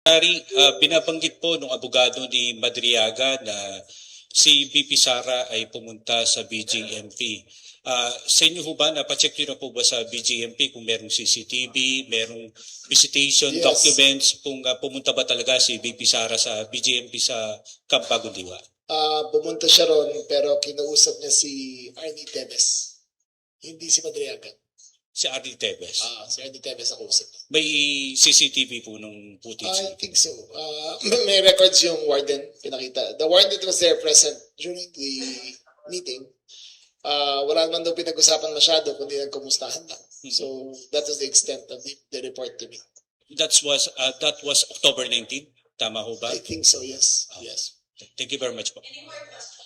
Secretary, binabanggit po ng abogado ni Madriaga na si VP Sara ay pumunta sa BJMP. Sa inyo ho ba, napacheck nyo na po ba sa BJMP kung merong CCTV, merong visitation Yes. documents, kung pumunta ba talaga si VP Sara sa BJMP sa Camp Bagong Diwa? Pumunta siya ron pero kinausap niya si Arnie Tevez. Hindi si Madriaga. Si Arnie Tevez. Si Arnie Tevez ang kausap. May CCTV po nung footage. I think so. May records yung warden pinakita. The warden was there present during the meeting. Wala naman daw pinag-usapan masyado kundi nagkumustahan lang. So that was the extent of the report to me. That was October 19? Tama ho ba? I think so, yes. Yes. Thank you very much po. Any more questions?